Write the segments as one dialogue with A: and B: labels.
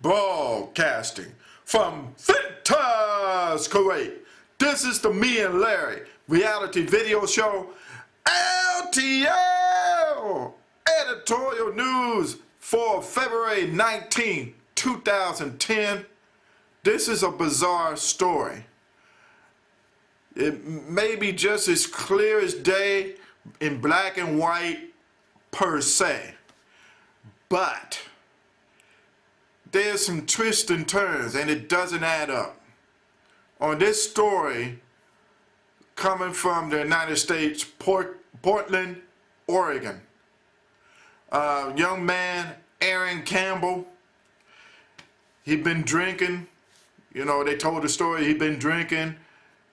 A: Broadcasting from Ventas, Kuwait. This is the Me and Larry reality video show, LTL editorial news for February 19, 2010. This is a bizarre story. It may be just as clear as day in black and white per se, but there's some twists and turns and it doesn't add up. On this story coming from the United States, Portland, Oregon, young man Aaron Campbell, he'd been drinking. You know, they told the story, he'd been drinking.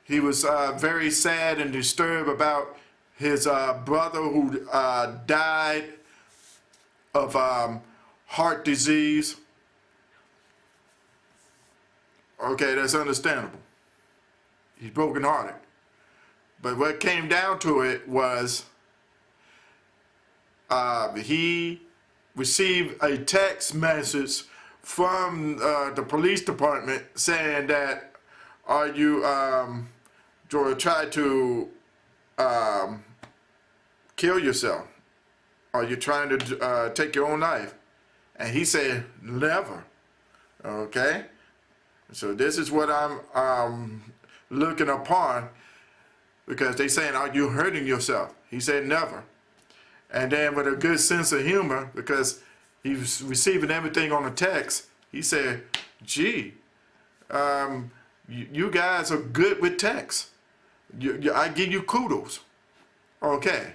A: He was very sad and disturbed about his brother who died of heart disease. Okay, that's understandable. He's brokenhearted. But what came down to it was he received a text message from the police department saying that, are you try to kill yourself? Are you trying to take your own life? And he said, never. Okay? So this is what I'm looking upon, because they saying, are you hurting yourself? He said, never. And then with a good sense of humor, because he was receiving everything on the text, he said, gee, you guys are good with text. I give you kudos. Okay.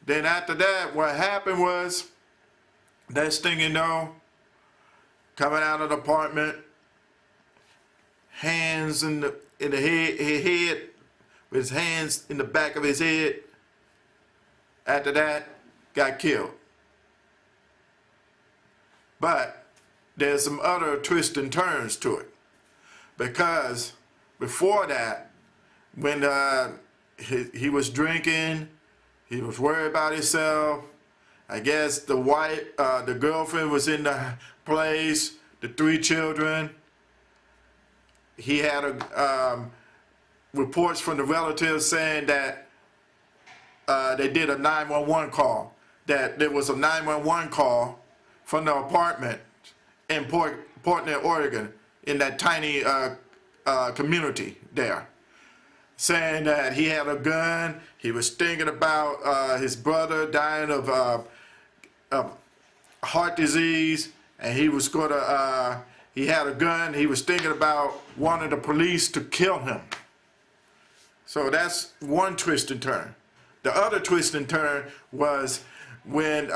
A: Then after that, what happened was, next thing you know, coming out of the apartment, hands in the head, with his hands in the back of his head. After that, got killed. But there's some other twists and turns to it, because before that, when he was drinking, he was worried about himself. I guess the wife, the girlfriend was in the place, the 3 children. He had reports from the relatives saying that they did a 911 call, that there was a 911 call from the apartment in Portland, Oregon, in that tiny community there, saying that he had a gun. He was thinking about his brother dying of heart disease, and he was going to, he had a gun. He was thinking about wanting the police to kill him. So that's one twist and turn. The other twist and turn was when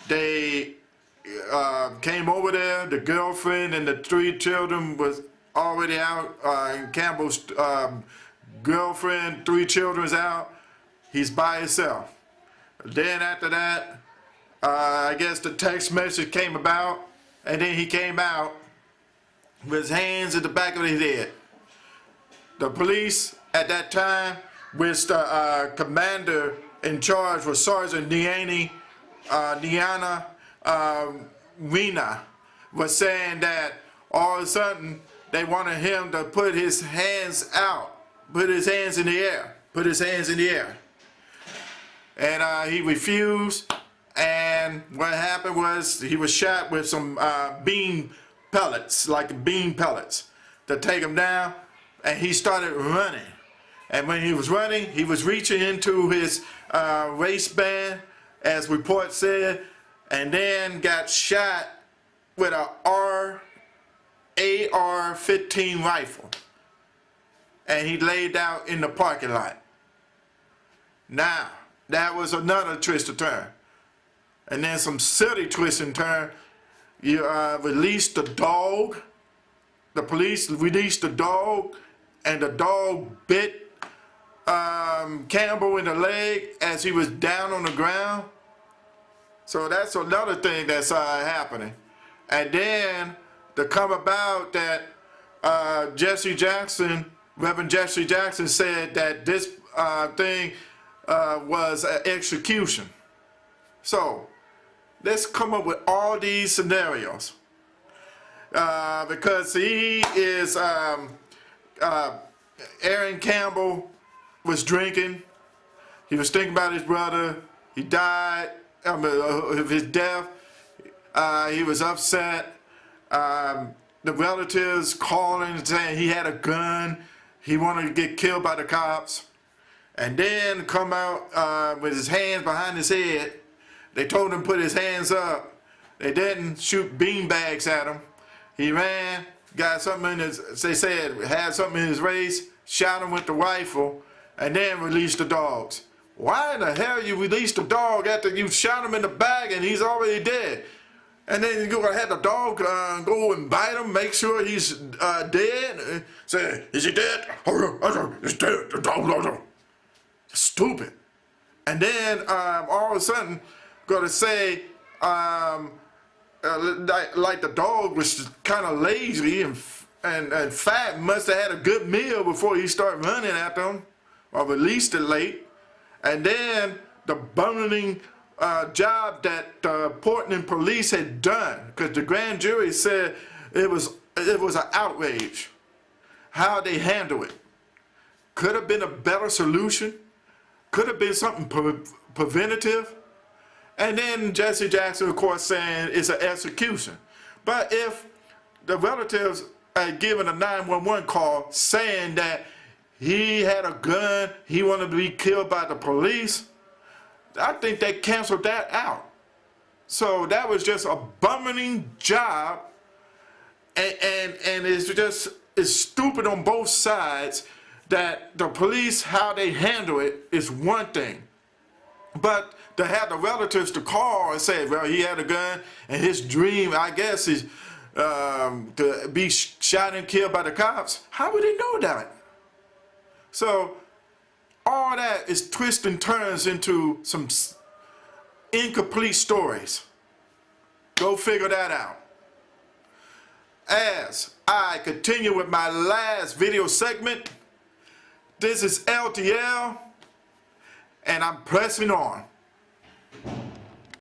A: they came over there, the girlfriend and the 3 children was already out. Campbell's girlfriend, 3 children's out. He's by himself. Then after that, I guess the text message came about, and then he came out with his hands at the back of his head. The police at that time, which the commander in charge was Sergeant Diana Rena, was saying that all of a sudden they wanted him to put his hands out, put his hands in the air, put his hands in the air. And he refused, and what happened was he was shot with some bean pellets, like bean pellets, to take him down, and he started running. And when he was running, he was reaching into his waistband, as report said, and then got shot with a AR-15 rifle. And he laid out in the parking lot. Now, that was another twist and turn. And then some silly twist and turn. You released the dog. The police released the dog, and the dog bit Campbell in the leg as he was down on the ground. So that's another thing that's happening. And then to come about that, Jesse Jackson, Reverend Jesse Jackson, said that this thing was an execution. So let's come up with all these scenarios. Because he is, Aaron Campbell was drinking. He was thinking about his brother. He died of his death. He was upset. The relatives calling and saying he had a gun. He wanted to get killed by the cops. And then come out with his hands behind his head. They told him to put his hands up. They didn't shoot beanbags at him. He ran, got something in his, they said, had something in his race, shot him with the rifle, and then released the dogs. Why in the hell you released the dog after you shot him in the back and he's already dead? And then you're gonna have the dog go and bite him, make sure he's dead. Say, is he dead? He's dead. The dog. Stupid. And then all of a sudden, gonna say like the dog was kind of lazy and fat, must have had a good meal before he started running after him, or released it late. And then the burning job that the Portland police had done, because the grand jury said it was an outrage. How they handle it could have been a better solution. Could have been something preventative. And then Jesse Jackson, of course, saying it's an execution. But if the relatives had given a 911 call saying that he had a gun, he wanted to be killed by the police, I think they canceled that out. So that was just a bumming job, and it's stupid on both sides. That the police, how they handle it is one thing, but to have the relatives to call and say, well, he had a gun and his dream, I guess, is to be shot and killed by the cops. How would they know that? So all that is twists and turns into some incomplete stories. Go figure that out. As I continue with my last video segment, this is LTL, and I'm pressing on.